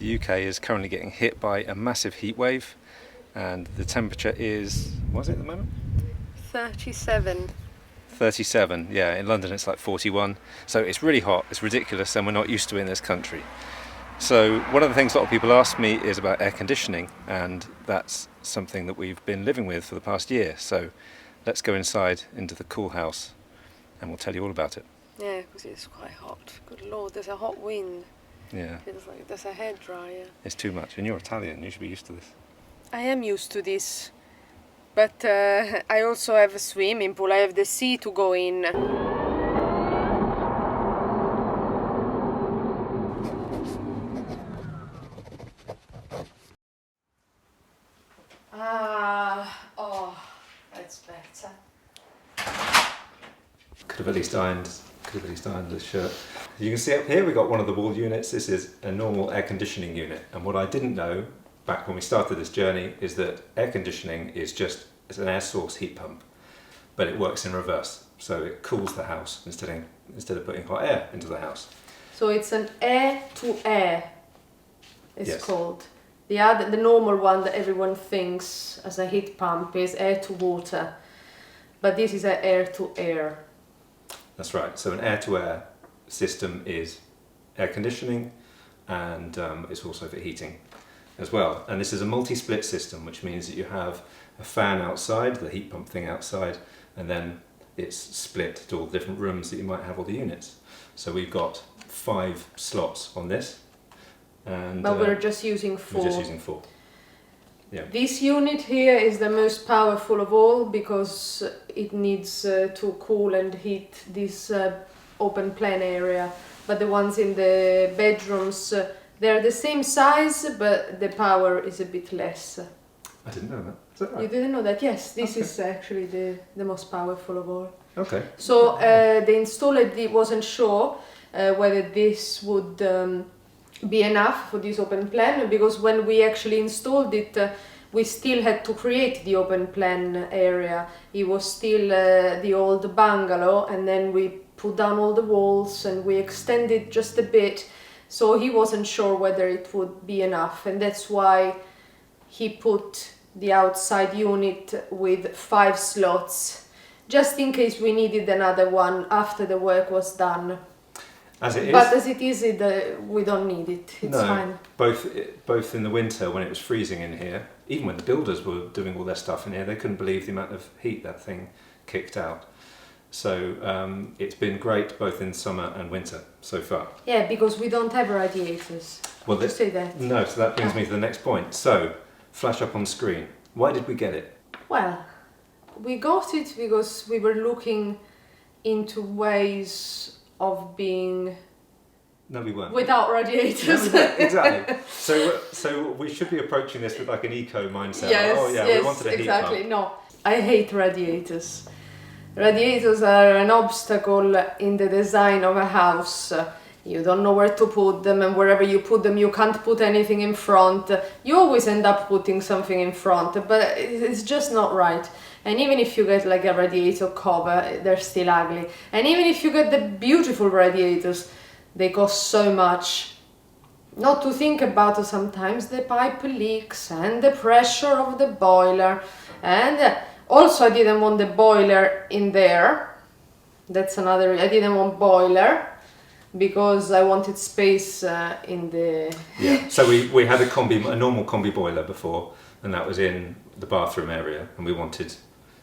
The UK is currently getting hit by a massive heat wave, and the temperature is, what's it at the moment? 37. 37, yeah. In London it's like 41. So it's really hot, it's ridiculous, and we're not used to it in this country. So one of the things a lot of people ask me is about air conditioning, and that's something that we've been living with for the past year. So let's go inside into the cool house and we'll tell you all about it. Yeah, because it's quite hot. Good lord, there's a hot wind. Yeah. Feels like there's a hairdryer. It's too much, and you're Italian, you should be used to this. I am used to this, but I also have a swimming pool. I have the sea to go in. Oh, that's better. Could have at least ironed this shirt. You can see up here we've got one of the wall units. This is a normal air conditioning unit, and what I didn't know back when we started this journey is that air conditioning is it's an air source heat pump, but it works in reverse, so it cools the house instead of putting hot air into the house. So it's an air to air, it's Yes. called. The normal one that everyone thinks as a heat pump is air to water, but this is an air to air. That's right. So an air-to-air system is air conditioning, and it's also for heating as well. And this is a multi-split system, which means that you have a fan outside, the heat pump thing outside, and then it's split to all the different rooms that you might have all the units. So we've got 5 slots on this, and But we're just using 4. We're just using 4. Yeah. This unit here is the most powerful of all because it needs to cool and heat this open plan area. But the ones in the bedrooms, they're the same size, but the power is a bit less. I didn't know that. Is that right? You didn't know that? Yes, this Okay. is actually the most powerful of all. Okay. So the installer wasn't sure whether this would be enough for this open plan, because when we actually installed it, we still had to create the open plan area. It was still the old bungalow, and then we put down all the walls and we extended just a bit, so he wasn't sure whether it would be enough, and that's why he put the outside unit with 5 slots, just in case we needed another one after the work was done. As it is. But as it is, we don't need it. It's No, fine. both in the winter when it was freezing in here, even when the builders were doing all their stuff in here, they couldn't believe the amount of heat that thing kicked out. So it's been great both in summer and winter so far. Yeah, because we don't have radiators. Well, Just say that. No, so that brings me to the next point. So, flash up on screen. Why did we get it? Well, we got it because we were looking into ways of being No, we weren't. without radiators. No, we weren't. Exactly. So we should be approaching this with like an eco mindset. Yes, Oh yeah, yes, we wanted a heat exactly. pump. No, I hate radiators. Radiators are an obstacle in the design of a house. You don't know where to put them, and wherever you put them, you can't put anything in front. You always end up putting something in front, but it's just not right. And even if you get like a radiator cover, they're still ugly. And even if you get the beautiful radiators, they cost so much. Not to think about sometimes the pipe leaks and the pressure of the boiler. And also I didn't want the boiler in there. That's another, I didn't want boiler because I wanted space in the... Yeah, so we had a normal combi boiler before, and that was in the bathroom area, and we wanted...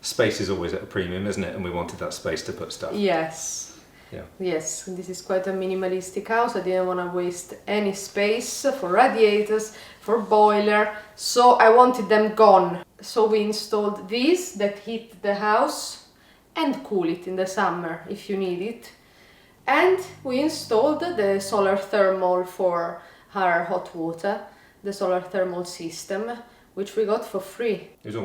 Space is always at a premium, isn't it? And we wanted that space to put stuff. Yes. Yeah. Yes, this is quite a minimalistic house. I didn't want to waste any space for radiators, for boiler, so I wanted them gone. So we installed these that heat the house and cool it in the summer if you need it. And we installed the solar thermal for our hot water, the solar thermal system, which we got for free. It was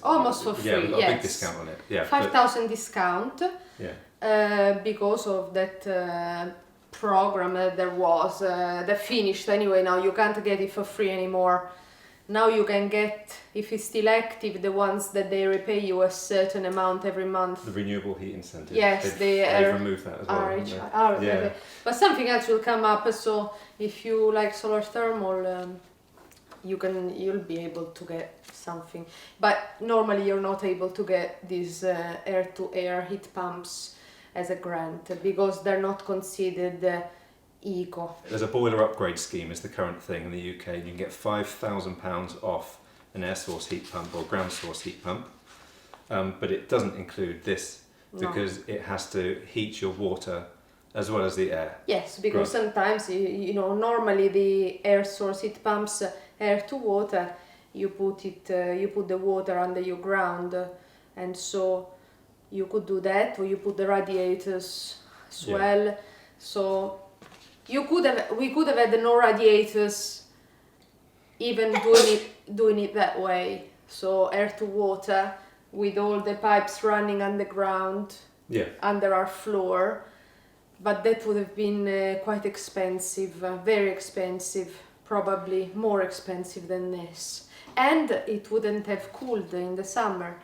Almost for free, Yeah, we got a yes. big discount on it. Yeah. 5,000 discount. Yeah. Because of that program that there was, that finished anyway. Now you can't get it for free anymore. Now you can get, if it's still active, the ones that they repay you a certain amount every month. The renewable heat incentive. Yes, they've removed that as well. Yeah. But something else will come up. So if you like solar thermal, you'll be able to get something. But normally you're not able to get these air-to-air heat pumps as a grant because they're not considered eco. There's a boiler upgrade scheme is the current thing in the UK. You can get £5,000 off an air source heat pump or ground source heat pump, but it doesn't include this because it has to heat your water as well as the air. Yes, because sometimes you know normally the air source heat pumps air to water, you put the water under your ground, and so you could do that, or you put the radiators as well. So we could have had no radiators, even doing it that way. So air to water with all the pipes running underground, under our floor. But that would have been quite expensive, very expensive, probably more expensive than this. And it wouldn't have cooled in the summer.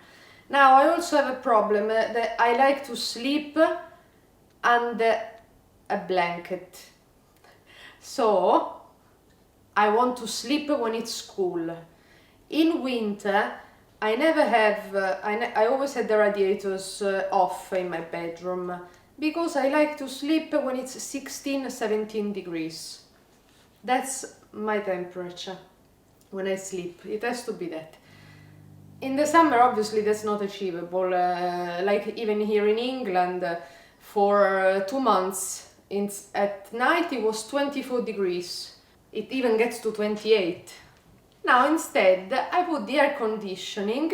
Now I also have a problem that I like to sleep under a blanket. So I want to sleep when it's cool. In winter, I never have, I always had the radiators off in my bedroom because I like to sleep when it's 16, 17 degrees. That's my temperature when I sleep. It has to be that. In the summer, obviously, that's not achievable. Like even here in England, for 2 months, at night it was 24 degrees. It even gets to 28. Now instead I put the air conditioning,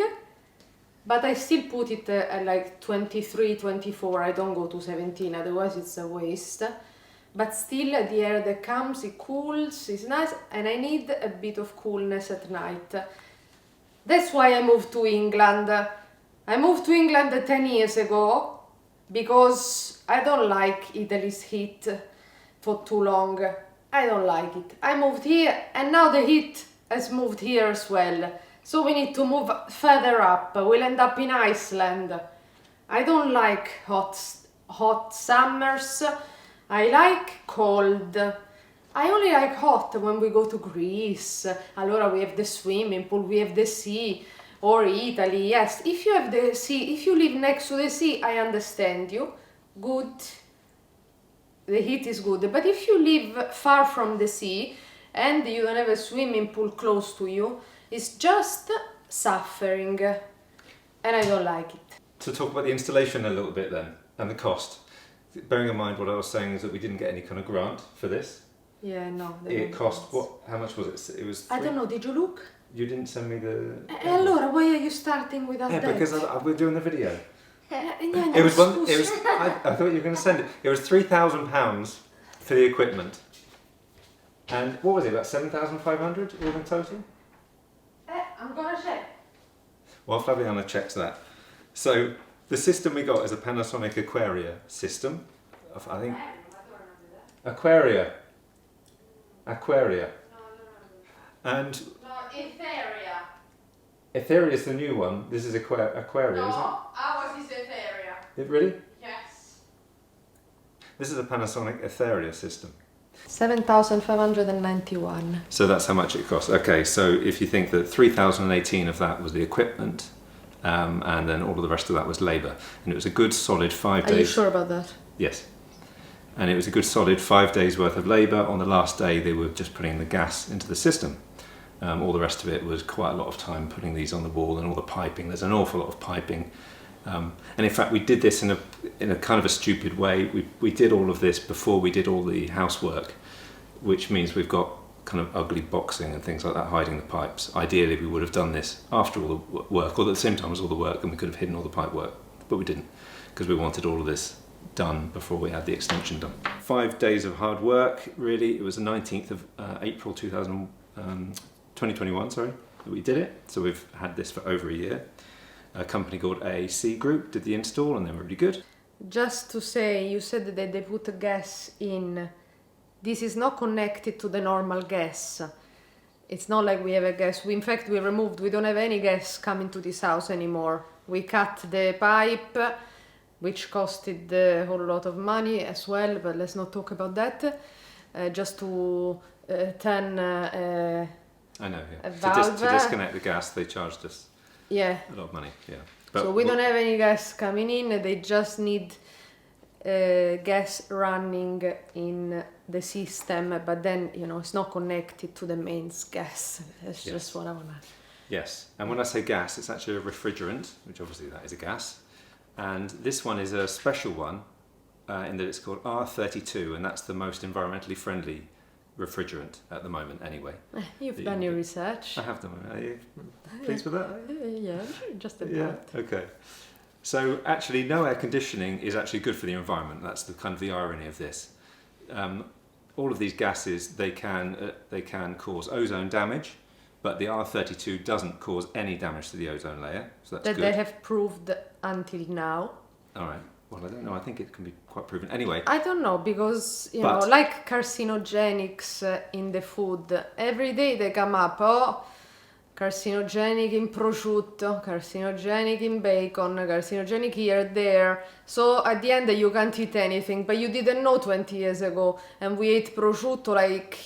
but I still put it at like 23, 24. I don't go to 17, otherwise it's a waste. But still the air that comes, it cools, it's nice, and I need a bit of coolness at night. That's why I moved to England. I moved to England 10 years ago because I don't like Italy's heat for too long. I don't like it. I moved here and now the heat has moved here as well. So we need to move further up. We'll end up in Iceland. I don't like hot summers. I like cold. I only like hot when we go to Greece. Allora we have the swimming pool, we have the sea. Or Italy, yes. If you have the sea, if you live next to the sea, I understand you. Good. The heat is good. But if you live far from the sea and you don't have a swimming pool close to you, it's just suffering. And I don't like it. To talk about the installation a little bit then, and the cost. Bearing in mind what I was saying is that we didn't get any kind of grant for this. Yeah, no. It cost, what? How much was it? It was. I don't know, did you look? You didn't send me the... Allora, why are you starting without that? Yeah, because we're doing the video. I thought you were going to send it. It was £3,000 for the equipment. And what was it, about 7,500 all in total? I'm going to check. While Flaviana checks that. So, the system we got is a Panasonic Etherea system. I think... Etherea. And... Etherea. Etherea is the new one. This is Etherea, isn't it? Ours is Etherea. It really? Yes. This is a Panasonic Etherea system. 7,591. So that's how much it costs. Okay, so if you think that 3,018 of that was the equipment, and then all of the rest of that was labour, and it was a good solid 5 days. Are you sure about that? Yes. And it was a good solid 5 days worth of labour. On the last day, they were just putting the gas into the system. All the rest of it was quite a lot of time putting these on the wall and all the piping. There's an awful lot of piping. And in fact, we did this in a kind of a stupid way. We did all of this before we did all the housework, which means we've got kind of ugly boxing and things like that hiding the pipes. Ideally, we would have done this after all the work, or at the same time as all the work, and we could have hidden all the pipe work, but we didn't, because we wanted all of this done before we had the extension done. 5 days of hard work, really. It was the 19th of April 2021, that we did it. So we've had this for over a year. A company called AC Group did the install and they were really good. Just to say, you said that they put gas in. This is not connected to the normal gas. It's not like we have a gas. In fact, we don't have any gas coming to this house anymore. We cut the pipe, which costed a whole lot of money as well, but let's not talk about that. Just to turn I know, yeah. a valve. To disconnect the gas, they charged us Yeah. a lot of money, yeah. But So we don't have any gas coming in. They just need gas running in the system, but then, it's not connected to the mains gas. That's Yes. just what I want to... Yes, and when I say gas, it's actually a refrigerant, which obviously that is a gas. And this one is a special one in that it's called R32, and that's the most environmentally friendly refrigerant at the moment anyway. You've done your research. I have done. Are you pleased with that? Yeah, just about. Yeah, okay. So actually no air conditioning is actually good for the environment. That's the kind of the irony of this. All of these gases, they can cause ozone damage, but the R32 doesn't cause any damage to the ozone layer, so that's that good. they have proved until now. All right. Well, I don't know. I think it can be quite proven. Anyway. I don't know, because, But- like carcinogenics in the food, every day they come up, carcinogenic in prosciutto, carcinogenic in bacon, carcinogenic here, there. So at the end you can't eat anything, but you didn't know 20 years ago, and we ate prosciutto like,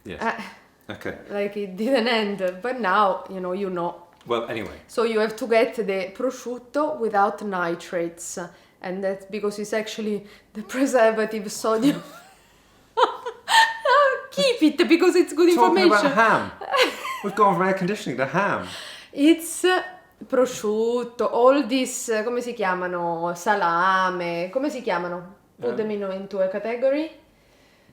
Yes. Okay. like it didn't end. But now, you know. Well, anyway. So you have to get the prosciutto without nitrates, and that's because it's actually the preservative sodium. Keep it, because it's good Talking information. about ham. We've gone from air conditioning to ham. It's prosciutto, all this, come si chiamano? Salame, come si chiamano? Put them into a category?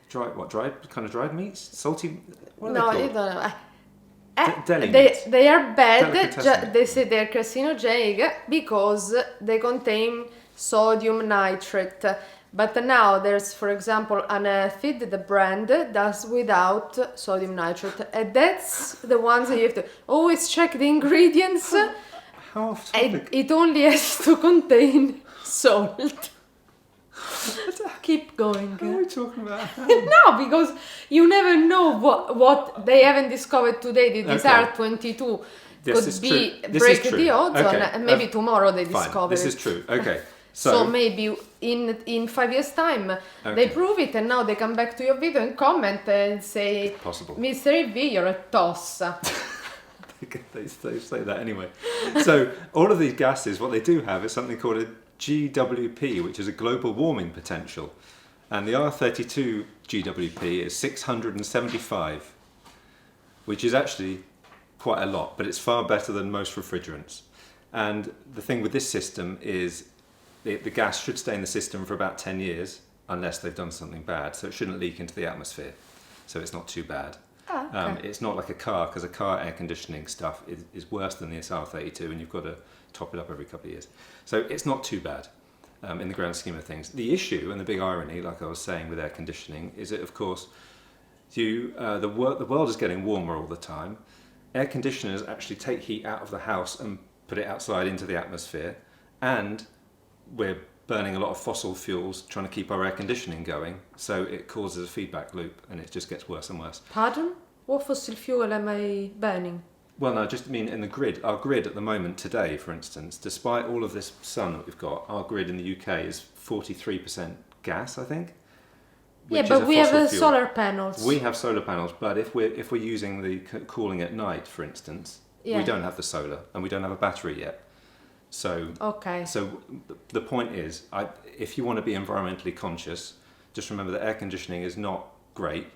Dried meats? Salty? What are No, they you called? don't know. Deli meats. They are bad. Delicatessen. They say they're carcinogenic because they contain sodium nitrate. But now there's, for example, Anafid, the brand, does without sodium nitrate. And that's the ones that you have to always check the ingredients. How off And topic? it only has to contain salt. Keep going. What are we talking about? Ham? No, because you never know what they haven't discovered today. This Okay. R22 This could is be true. This break is true. the ozone, Okay. and maybe tomorrow they Fine. discover This it. is true. Okay. So maybe in 5 years' time they Okay. prove it, and now they come back to your video and comment and say, Possible. Mr. EV, you're a toss. They say that anyway. So all of these gases, what they do have is something called a GWP, which is a global warming potential. And the R32 GWP is 675, which is actually quite a lot, but it's far better than most refrigerants. And the thing with this system is the gas should stay in the system for about 10 years, unless they've done something bad. So it shouldn't leak into the atmosphere. So it's not too bad. Okay. It's not like a car, because a car air conditioning stuff is worse than the R32, and you've got to top it up every couple of years. So it's not too bad in the grand scheme of things. The issue and the big irony, like I was saying with air conditioning, is that of course the world is getting warmer all the time. Air conditioners actually take heat out of the house and put it outside into the atmosphere, and we're burning a lot of fossil fuels trying to keep our air conditioning going, so it causes a feedback loop and it just gets worse and worse. Pardon? What fossil fuel am I burning? Well, no, just mean in the grid. Our grid at the moment today, for instance, despite all of this sun that we've got, our grid in the UK is 43% gas, I think. Yeah, which is but a we have fossil fuel. solar panels. We have solar panels, but if we're using the cooling at night, for instance, Yeah. we don't have the solar and we don't have a battery yet. So Okay. So the point is, if you want to be environmentally conscious, just remember that air conditioning is not great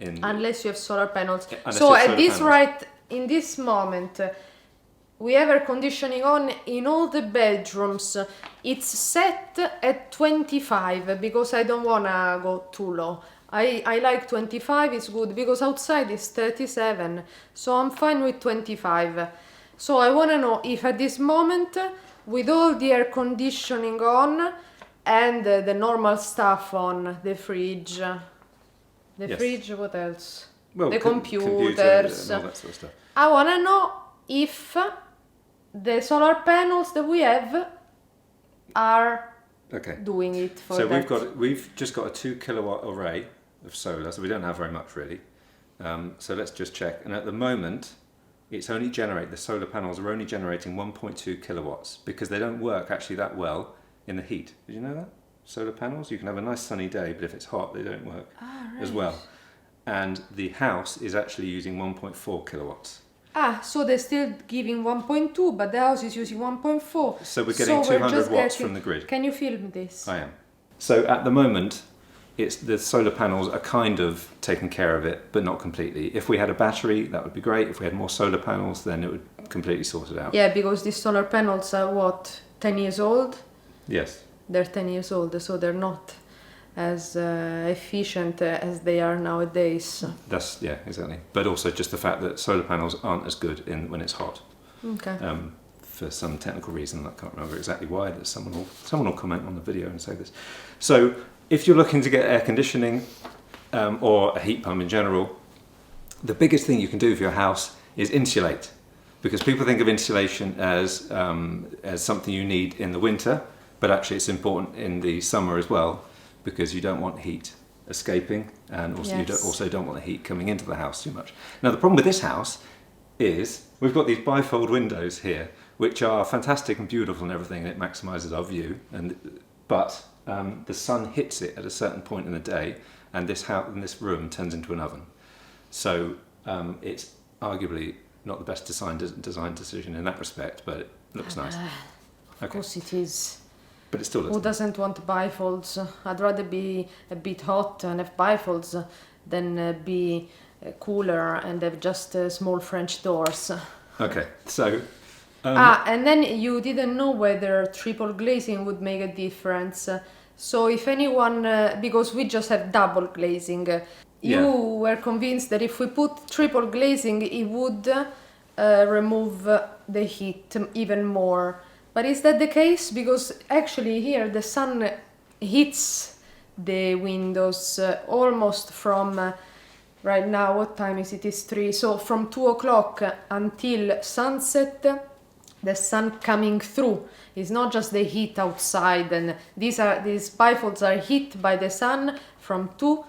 Unless you have solar panels. Unless So you have at solar this panels. in this moment, we have air conditioning on in all the bedrooms. It's set at 25 because I don't wanna go too low. I like 25, it's good, because outside it's 37, so I'm fine with 25. So I wanna know if at this moment, with all the air conditioning on and the normal stuff on, the fridge, Yes. fridge, what else? well, the computer computers. and all that sort of stuff. I wanna know if the solar panels that we have are Okay. doing it for So that. we've just got a 2 kilowatt array of solar, so we don't have very much really. So let's just check. And at the moment, the solar panels are only generating 1.2 kilowatts because they don't work actually that well in the heat. Did you know that? Solar panels, you can have a nice sunny day, but if it's hot, they don't work as well. And the house is actually using 1.4 kilowatts. So they're still giving 1.2, but the house is using 1.4. So we're getting 200 watts from the grid. Can you film this? I am. So at the moment, the solar panels are kind of taking care of it, but not completely. If we had a battery, that would be great. If we had more solar panels, then it would completely sort it out. Yeah, because these solar panels are 10 years old? Yes. They're 10 years old, so they're not as efficient as they are nowadays. Exactly. But also just the fact that solar panels aren't as good when it's hot. Okay. For some technical reason, I can't remember exactly why. That someone will comment on the video and say this. So if you're looking to get air conditioning or a heat pump in general, the biggest thing you can do for your house is insulate, because people think of insulation as something you need in the winter, but actually it's important in the summer as well, because you don't want heat escaping, and also you also don't want the heat coming into the house too much. Now the problem with this house is we've got these bifold windows here, which are fantastic and beautiful and everything, and it maximises our view, but the sun hits it at a certain point in the day, and this room turns into an oven. So it's arguably not the best design decision in that respect, but it looks nice. Of course it is. But it still looks Who doesn't want bifolds? I'd rather be a bit hot and have bifolds than be cooler and have just small French doors. Okay, so... and then you didn't know whether triple glazing would make a difference. So if anyone, because we just have double glazing, you were convinced that if we put triple glazing, it would remove the heat even more. But is that the case? Because actually here the sun hits the windows almost from, right now, what time is it? It's 3. So from 2 o'clock until sunset, the sun coming through. It's not just the heat outside, and these bifolds are hit by the sun from 2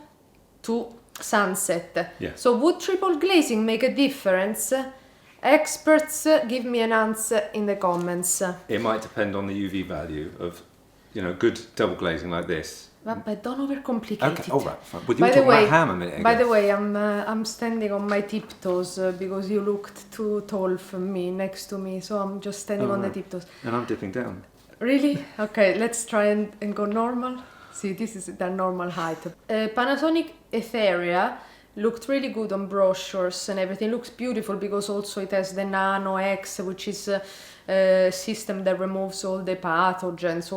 to sunset. Yeah. So would triple glazing make a difference? Experts, give me an answer in the comments. It might depend on the UV value of, good double glazing like this. But don't overcomplicate it. All right, fine. Well, you were talking about ham a minute ago. By the way, I'm standing on my tiptoes because you looked too tall for me next to me, so I'm just standing on the tiptoes. And I'm dipping down. Really? Okay, let's try and go normal. See, this is the normal height. Panasonic Etherea looked really good on brochures and everything. Looks beautiful because also it has the Nano X, which is a system that removes all the pathogens,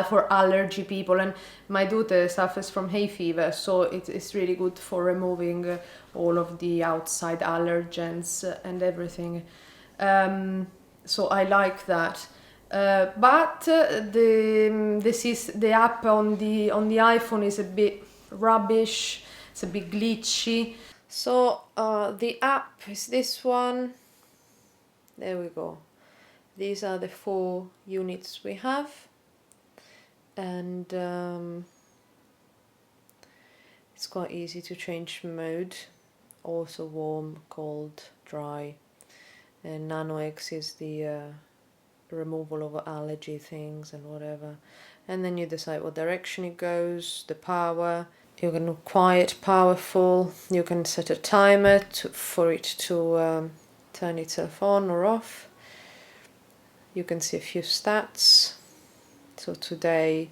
for allergy people. And my daughter suffers from hay fever, so it's really good for removing all of the outside allergens and everything. So I like that. But the app on the iPhone is a bit rubbish. It's a bit glitchy. So the app is this one. There we go. These are the 4 units we have. And it's quite easy to change mode. Also warm, cold, dry. And Nano X is the removal of allergy things and whatever. And then you decide what direction it goes, the power. You can do quiet, powerful. You can set a timer for it to turn itself on or off. You can see a few stats. So today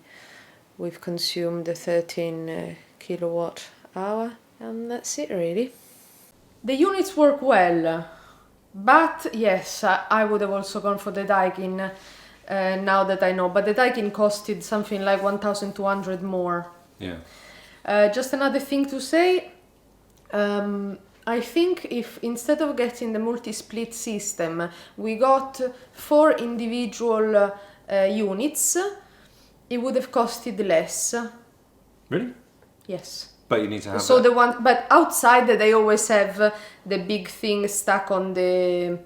we've consumed 13 kilowatt hour, and that's it really. The units work well, but yes, I would have also gone for the Daikin now that I know. But the Daikin costed something like 1,200 more. Yeah. Just another thing to say, I think if instead of getting the multi-split system, we got 4 individual units, it would have costed less. Really? Yes. But you need to have but outside they always have the big thing stuck on the,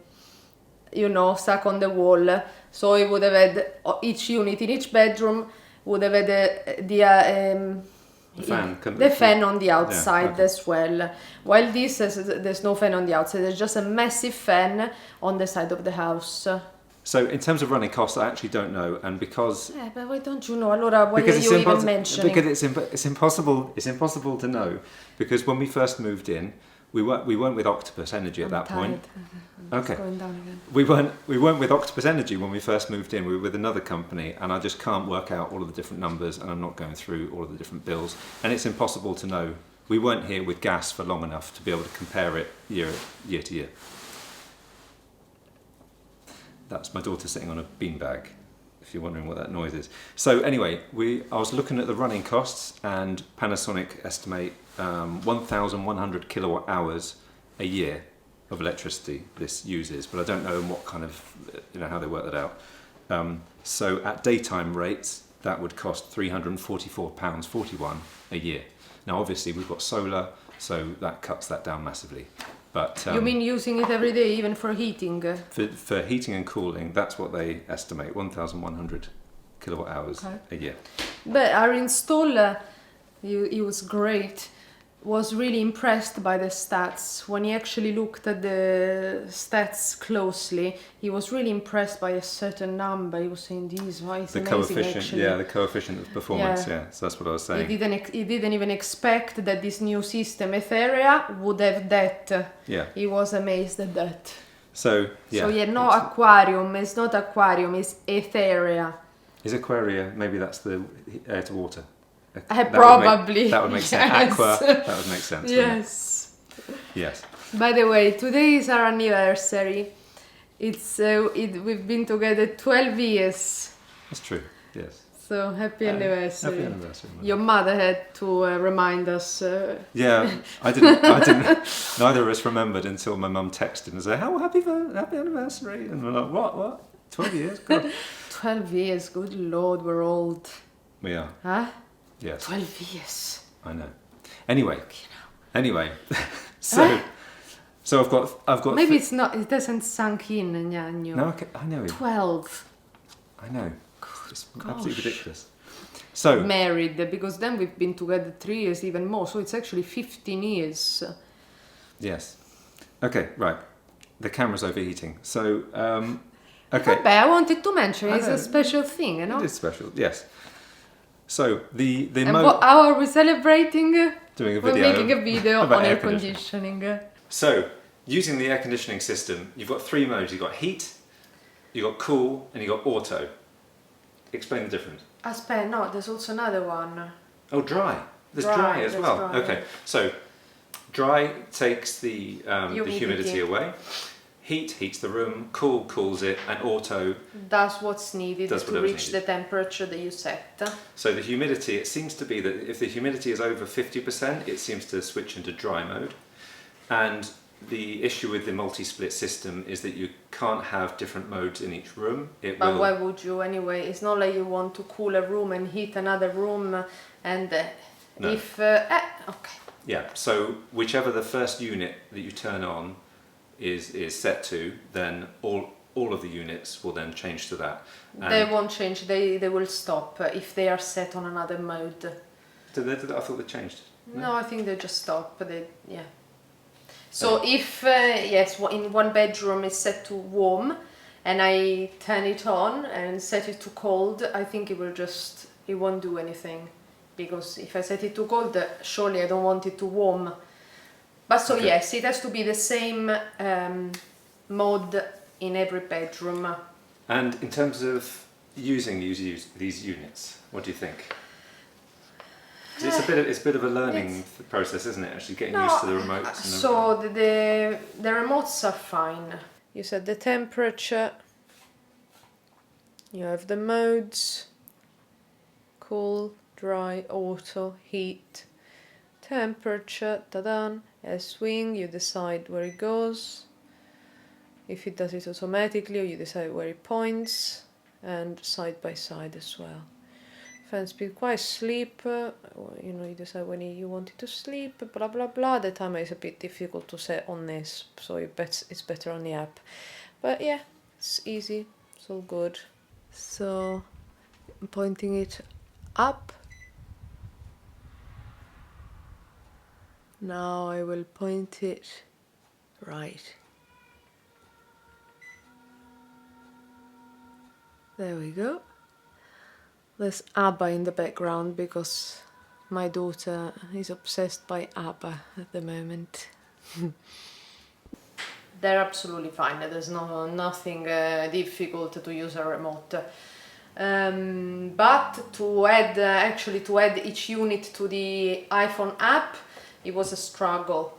stuck on the wall. So it would have had each unit in each bedroom would have had The fan on the outside okay. as well. While this, there's no fan on the outside. There's just a massive fan on the side of the house. So in terms of running costs, I actually don't know, and because But why don't you know? Allora, why are you even mentioning? Because it's impossible to know, because when we first moved in, we weren't with Octopus Energy at that point. Okay. It's going down again. We weren't with Octopus Energy when we first moved in. We were with another company, and I just can't work out all of the different numbers, and I'm not going through all of the different bills, and it's impossible to know. We weren't here with gas for long enough to be able to compare it year to year. That's my daughter sitting on a beanbag, if you're wondering what that noise is. So anyway, I was looking at the running costs, and Panasonic estimate 1,100 kilowatt hours a year of electricity this uses, but I don't know what kind of, how they work that out. So at daytime rates, that would cost £344.41 a year. Now obviously we've got solar, so that cuts that down massively. But you mean using it every day, even for heating? For heating and cooling, that's what they estimate, 1,100 kilowatt hours a year. But our installer, he was great, was really impressed by the stats. When he actually looked at the stats closely, he was really impressed by a certain number. He was saying, "These, why is amazing, coefficient, actually." the coefficient of performance. Yeah, so that's what I was saying. He didn't even expect that this new system, Etherea, would have that. Yeah. He was amazed at that. So no aquarium. It's not aquarium. It's Etherea. Is Aquaria? Maybe that's the air to water. Probably. That would make sense. Yes. Aqua. That would make sense. Yes. Yes. By the way, today is our anniversary. We've been together 12 years. That's true. Yes. So happy anniversary. Happy anniversary. Your mother had to remind us. Yeah, I didn't. Neither of us remembered until my mum texted and said, "How happy anniversary!" And we're like, "What? 12 years? God." 12 years. Good Lord, we're old. We are. Huh? Yes. 12 years. I know. Anyway. So I've got. Maybe it's not. It doesn't sunk in. No, okay, I know. 12. I know. It's absolutely ridiculous. So married, because then we've been together 3 years, even more. So it's actually 15 years. Yes. Okay. Right. The camera's overheating. So okay. Vabbè, I wanted to mention it's a special thing, It is special. Yes. So the how are we celebrating? Doing a video. We're making a video on air conditioning. So, using the air conditioning system, you've got 3 modes. You've got heat, you've got cool, and you've got auto. Explain the difference. Aspetta, no, there's also another one. Oh, dry. There's dry as well. Dry. Okay, so dry takes the humidity away. Heat heats the room, cool cools it, and auto does what's needed to reach the temperature that you set. So the humidity, it seems to be that if the humidity is over 50%, it seems to switch into dry mode. And the issue with the multi-split system is that you can't have different modes in each room. But why would you anyway? It's not like you want to cool a room and heat another room, and no. Okay. Yeah, so whichever the first unit that you turn on is set to, then all of the units will then change to that. And they won't change, they will stop if they are set on another mode. I thought they changed. No, I think they just stop. So if in one bedroom is set to warm and I turn it on and set it to cold, I think it won't do anything, because if I set it to cold, surely I don't want it to warm. But so okay. Yes, it has to be the same mode in every bedroom. And in terms of using these units, what do you think? It's a bit of a learning process, isn't it? Actually getting used to the remotes. So the remotes are fine. You set the temperature. You have the modes: cool, dry, auto, heat, temperature. Ta-da! A swing. You decide where it goes. If it does it automatically, or you decide where it points, and side by side as well. Fan speed, quiet sleep, you decide when you want it to sleep, blah blah blah. The timer is a bit difficult to set on this, so it's better on the app. But yeah, it's easy, it's all good. So I'm pointing it up, Now I will point it right. There we go. There's ABBA in the background because my daughter is obsessed by ABBA at the moment. They're absolutely fine. There's nothing difficult to use a remote. But to add each unit to the iPhone app, it was a struggle.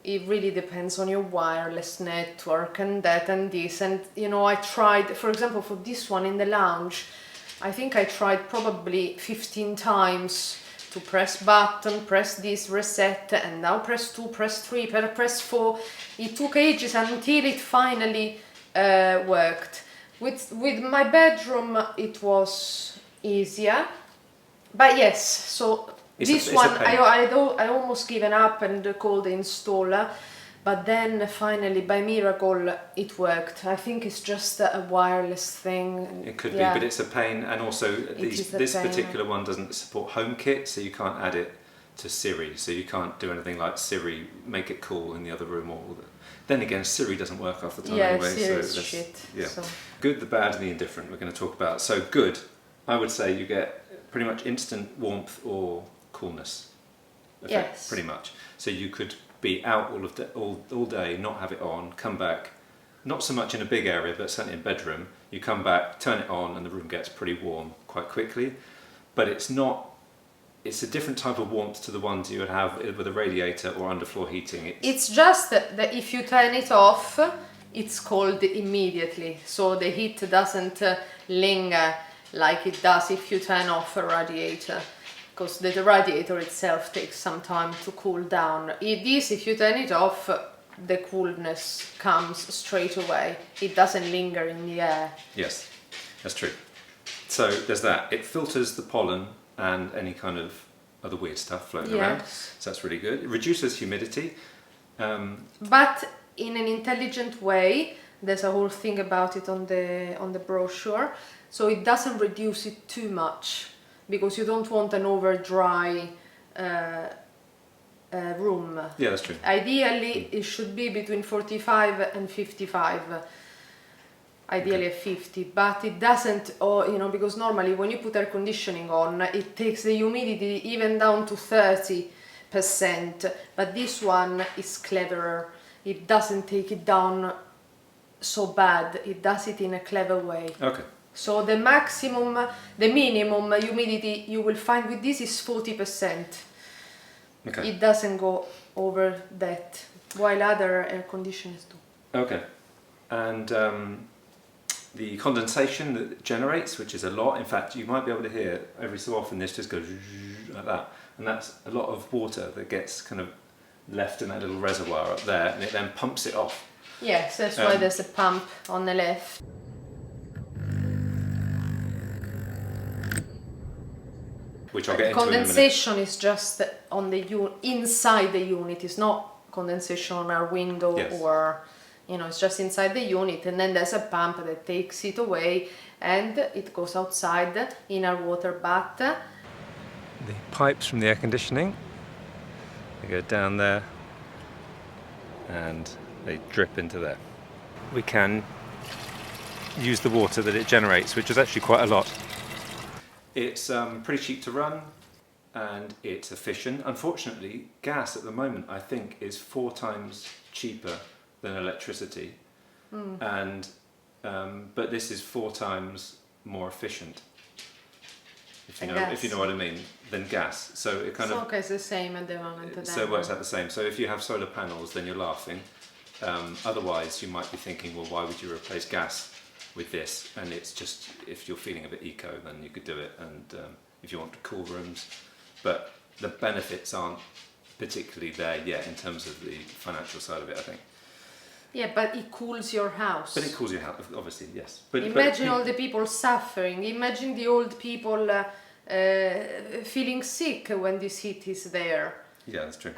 It really depends on your wireless network and that and this. And you know, I tried, for example, for this one in the lounge, I think I tried probably 15 times to press button, press this, reset, and now press 2, press 3, press 4. It took ages until it finally worked. With my bedroom it was easier, but yes, so this one I almost given up and called the installer, but then finally by miracle it worked. I think it's just a wireless thing. It could be, but it's a pain, and also this particular one doesn't support HomeKit, so you can't add it to Siri, so you can't do anything like Siri, make it cool in the other room, or then again Siri doesn't work half the time anyway. Siri's shit. Yeah. So. Good, the bad, and the indifferent we're going to talk about. So good, I would say you get pretty much instant warmth or coolness effect, yes, pretty much. So you could be out all day, not have it on, come back, not so much in a big area, but certainly in bedroom, you come back, turn it on, and the room gets pretty warm quite quickly. But it's a different type of warmth to the ones you would have with a radiator or underfloor heating. It's just that if you turn it off, it's cold immediately, so the heat doesn't linger like it does if you turn off a radiator, because the radiator itself takes some time to cool down. If you turn it off, the coolness comes straight away. It doesn't linger in the air. Yes, that's true. So there's that. It filters the pollen and any kind of other weird stuff floating around. So that's really good. It reduces humidity. But in an intelligent way. There's a whole thing about it on the brochure. So it doesn't reduce it too much, because you don't want an over dry room. Yeah, that's true. Ideally, it should be between 45 and 55. Ideally at 50, but it doesn't, because normally when you put air conditioning on, it takes the humidity even down to 30%, but this one is cleverer. It doesn't take it down so bad, it does it in a clever way. Okay. So the minimum humidity you will find with this is 40%. Okay. It doesn't go over that, while other air conditioners do. Okay. And the condensation that it generates, which is a lot, in fact you might be able to hear every so often this just goes like that, and that's a lot of water that gets kind of left in that little reservoir up there, and it then pumps it off. Yes, that's why there's a pump on the left. Which I'll get into condensation in a minute. Is just on the inside the unit. It's not condensation on our window. Yes. Or it's just inside the unit, and then there's a pump that takes it away and it goes outside in our water bath. The pipes from the air conditioning, they go down there and they drip into there. We can use the water that it generates, which is actually quite a lot. It's pretty cheap to run and it's efficient. Unfortunately, gas at the moment I think is 4 times cheaper than electricity, and but this is 4 times more efficient, if you know what I mean, than gas. So it kind of it's the same at the moment. So it works out the same. So if you have solar panels, then you're laughing. Otherwise, you might be thinking, well, why would you replace gas with this? And it's just, if you're feeling a bit eco, then you could do it. And if you want to cool rooms, but the benefits aren't particularly there yet in terms of the financial side of it, I think. Yeah, but it cools your house. But it cools your house, obviously, yes. But imagine all the people suffering. Imagine the old people feeling sick when this heat is there. Yeah, that's true.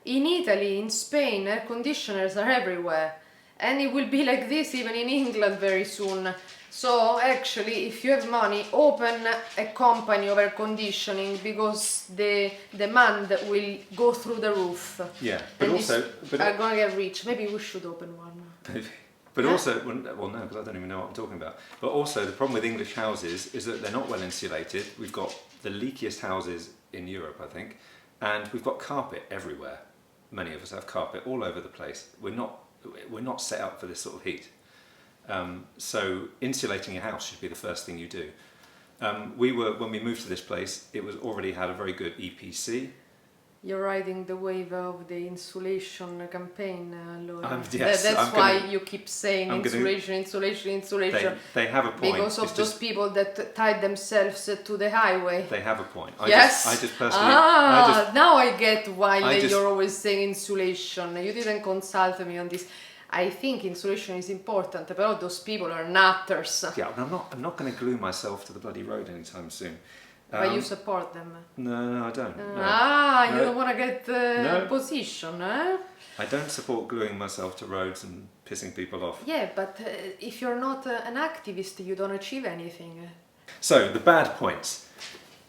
In Italy, in Spain, air conditioners are everywhere. And it will be like this even in England very soon. So actually, if you have money, open a company of air conditioning because the demand will go through the roof. Yeah, but and also, are gonna get rich. Maybe we should open one. maybe. But also, well, no, because I don't even know what I'm talking about. But also, the problem with English houses is that they're not well insulated. We've got the leakiest houses in Europe, I think, and we've got carpet everywhere. Many of us have carpet all over the place. We're not set up for this sort of heat. So insulating your house should be the first thing you do. When we moved to this place, it was already had a very good EPC. You're riding the wave of the insulation campaign, Laura. Yes, that's why you keep saying insulation. They have a point. Because of those people that tied themselves to the highway. They have a point. I just personally. Now I get why you're always saying insulation. You didn't consult me on this. I think insulation is important, but those people are nutters. Yeah, I'm not going to glue myself to the bloody road anytime soon. But you support them? No, I don't. You don't want to get position, eh? I don't support gluing myself to roads and pissing people off. Yeah, but if you're not an activist, you don't achieve anything. So, the bad points.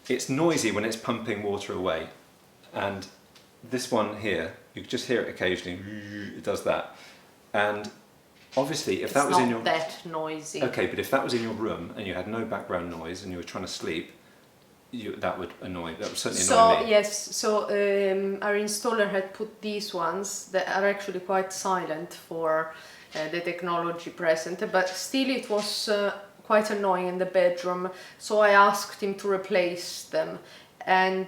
It's noisy when it's pumping water away. And this one here, you can just hear it occasionally. It does that. And obviously, if that was in your... It's not that noisy. Okay, but if that was in your room and you had no background noise and you were trying to sleep, that would certainly annoy me. Yes, our installer had put these ones that are actually quite silent for the technology present, but still it was quite annoying in the bedroom, so I asked him to replace them. And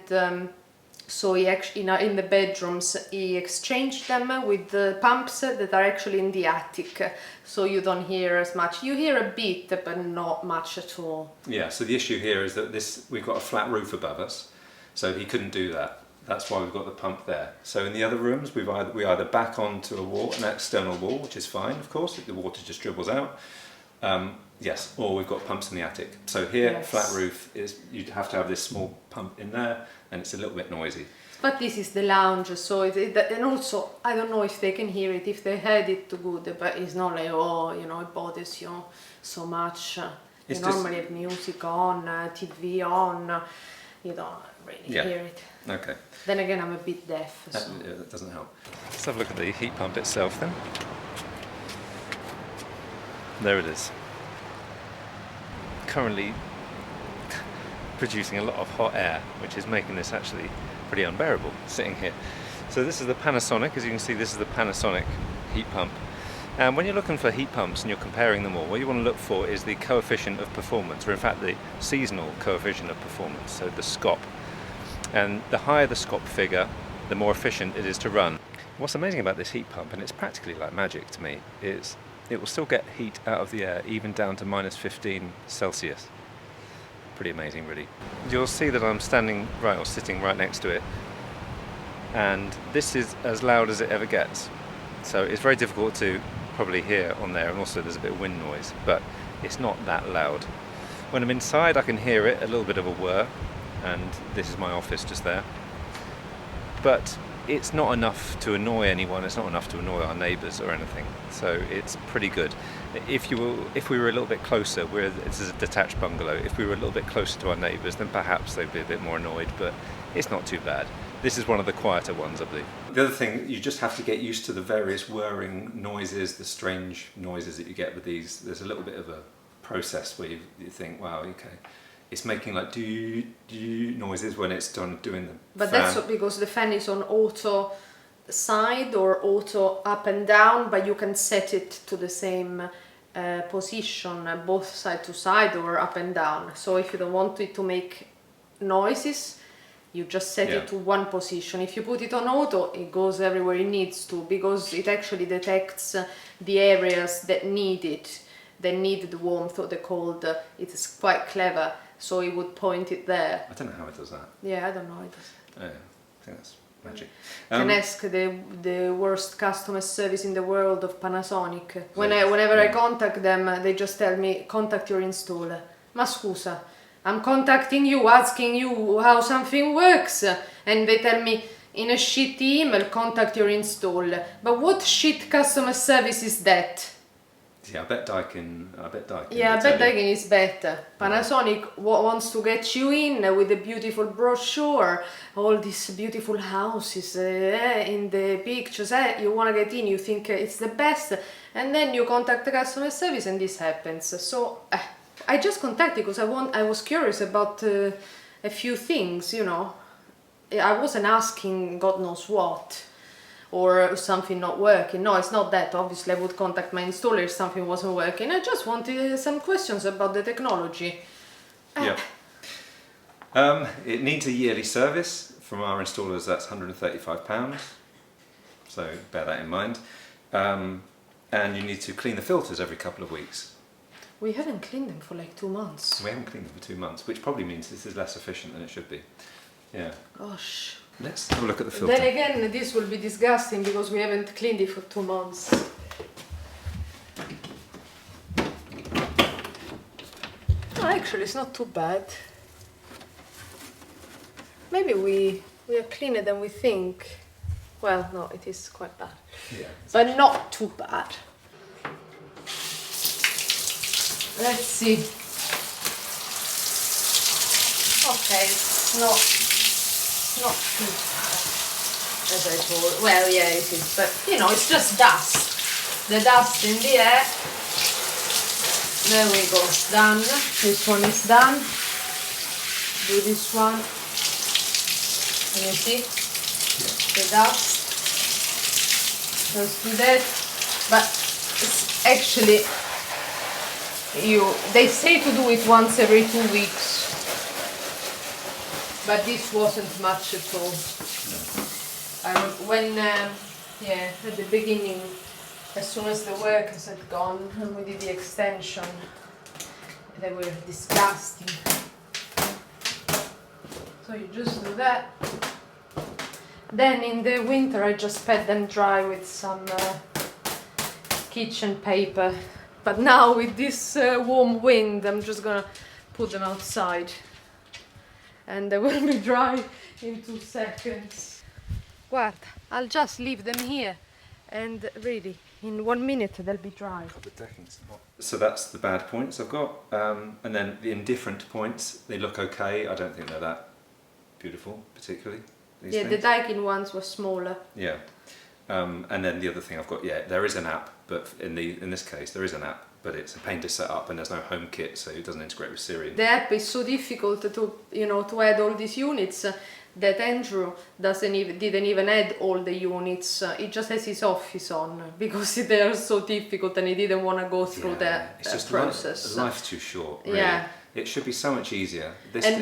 so he actually, in the bedrooms, he exchanged them with the pumps that are actually in the attic, so you don't hear as much. You hear a bit, but not much at all. Yeah, so the issue here is that we've got a flat roof above us, so he couldn't do that. That's why we've got the pump there. So in the other rooms, we either back onto an external wall, which is fine, of course, the water just dribbles out. Yes, or we've got pumps in the attic. So here, flat roof, you'd have to have this small pump in there, and it's a little bit noisy. But this is the lounge, so and also, I don't know if they can hear it, if they had it good, but it's not like, it bothers you so much. You normally have music on, TV on, you don't really hear it. Okay. Then again, I'm a bit deaf. So. That doesn't help. Let's have a look at the heat pump itself then. There it is. Currently producing a lot of hot air, which is making this actually pretty unbearable sitting here. So this is the Panasonic, as you can see, this is the Panasonic heat pump. And when you're looking for heat pumps and you're comparing them all, what you want to look for is the coefficient of performance, or in fact the seasonal coefficient of performance, so the SCOP. And the higher the SCOP figure, the more efficient it is to run. What's amazing about this heat pump, and it's practically like magic to me, is it will still get heat out of the air even down to -15 Celsius. Pretty amazing, really. You'll see that I'm sitting right next to it, and this is as loud as it ever gets. So it's very difficult to probably hear on there, and also there's a bit of wind noise, but it's not that loud. When I'm inside, I can hear it, a little bit of a whir, and this is my office just there. But it's not enough to annoy anyone, it's not enough to annoy our neighbours or anything, so it's pretty good. If we were a little bit closer, this is a detached bungalow, if we were a little bit closer to our neighbours, then perhaps they'd be a bit more annoyed, but it's not too bad. This is one of the quieter ones, I believe. The other thing, you just have to get used to the various whirring noises, the strange noises that you get with these. There's a little bit of a process where you think, wow, okay, it's making like do noises when it's doing the But fan. that's because the fan is on auto side or auto up and down, but you can set it to the same position, both side to side or up and down. So if you don't want it to make noises, you just set it to one position. If you put it on auto, it goes everywhere it needs to, because it actually detects the areas that need it, that need the warmth or the cold. It's quite clever, so it would point it there. I don't know how it does that. Yeah, I don't know how it does. Oh, yeah. I think that's magic. Can ask the worst customer service in the world of Panasonic. Whenever I contact them, they just tell me, contact your installer. Ma scusa, I'm contacting you, asking you how something works, and they tell me in a shitty email, contact your installer. But what shit customer service is that? Yeah, I bet Daikin. Yeah, I bet Daikin is better. Panasonic wants to get you in with a beautiful brochure, all these beautiful houses in the pictures. You want to get in, you think it's the best, and then you contact the customer service and this happens. So I just contacted because I was curious about a few things, you know. I wasn't asking God knows what, or something not working. No, it's not that. Obviously, I would contact my installer if something wasn't working. I just wanted some questions about the technology. Yeah. It needs a yearly service. From our installers, that's £135. So bear that in mind. And you need to clean the filters every couple of weeks. We haven't cleaned them for like 2 months. We haven't cleaned them for 2 months, which probably means this is less efficient than it should be. Yeah. Gosh. Let's have a look at the filter. Then again, this will be disgusting because we haven't cleaned it for 2 months. Oh, actually, it's not too bad. Maybe we are cleaner than we think. Well, no, it is quite bad. Yeah. But not too bad. Let's see. Okay, it's not too bad, as I told. Well, yeah, it is, but you know, it's just dust. The dust in the air. There we go. Done. This one is done. Do this one. Can you see? Yeah. The dust. Let's do that. But it's actually, they say to do it once every 2 weeks. But this wasn't much at all. At the beginning, as soon as the workers had gone and we did the extension, they were disgusting. So you just do that. Then in the winter I just pat them dry with some kitchen paper. But now with this warm wind, I'm just gonna put them outside. And they will be dry in 2 seconds. Guarda, I'll just leave them here and really in 1 minute they'll be dry. So that's the bad points I've got, and then the indifferent points, they look okay. I don't think they're that beautiful particularly. Yeah, things. The Daikin ones were smaller. Yeah, and then the other thing I've got, there is an app, but in this case there is an app, but it's a pain to set up and there's no home kit, so it doesn't integrate with Siri. The app is so difficult to add all these units that Andrew didn't even add all the units. It just has his office on because they are so difficult and he didn't want to go through that process. Life's too short, really. Yeah. It should be so much easier.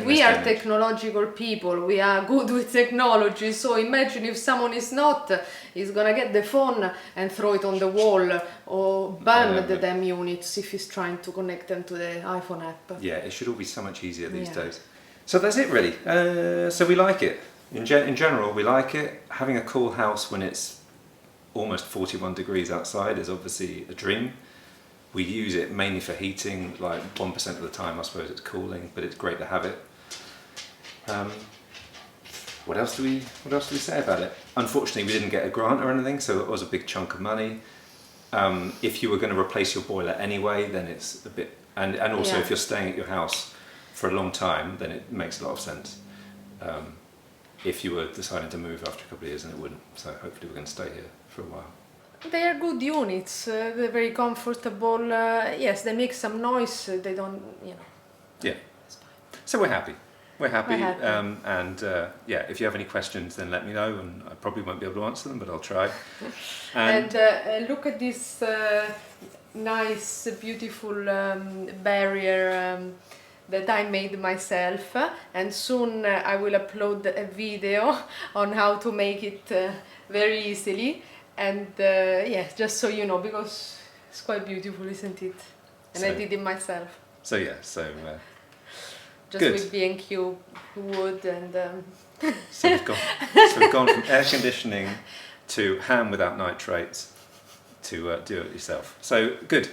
We are technological people, we are good with technology, so imagine if someone is not, he's gonna get the phone and throw it on the wall or burn the damn units if he's trying to connect them to the iPhone app. Yeah, it should all be so much easier these days. So that's it really. So we like it. In general, we like it. Having a cool house when it's almost 41 degrees outside is obviously a dream. We use it mainly for heating, like 1% of the time I suppose it's cooling, but it's great to have it. What else do we say about it? Unfortunately, we didn't get a grant or anything, so it was a big chunk of money. If you were going to replace your boiler anyway, then it's a bit, and also if you're staying at your house for a long time, then it makes a lot of sense. If you were deciding to move after a couple of years, then it wouldn't. So hopefully we're going to stay here for a while. They are good units, they're very comfortable, yes, they make some noise, they don't, Yeah, so we're happy. And if you have any questions then let me know, and I probably won't be able to answer them, but I'll try. And look at this nice, beautiful barrier that I made myself, and soon I will upload a video on how to make it very easily. And just so you know, because it's quite beautiful, isn't it? And I did it myself. So just good. With B&Q wood and. So we've gone from air conditioning to ham without nitrates to do it yourself. So good.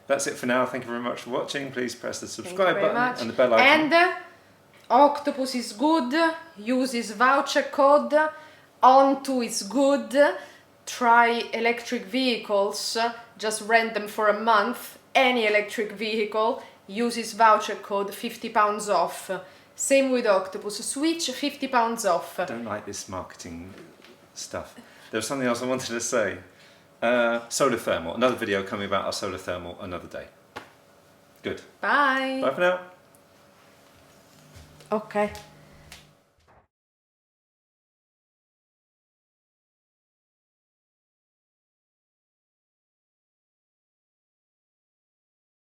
That's it for now. Thank you very much for watching. Please press the subscribe button and the bell icon. And Octopus is good. Use his voucher code. Onto is good. try electric vehicles, just rent them for a month. Any electric vehicle, use his voucher code, £50 off. Same with Octopus, switch, £50 off. I don't like this marketing stuff. There was something else I wanted to say. Solar thermal, another video coming about our solar thermal another day. Good. Bye. Bye for now. Ok.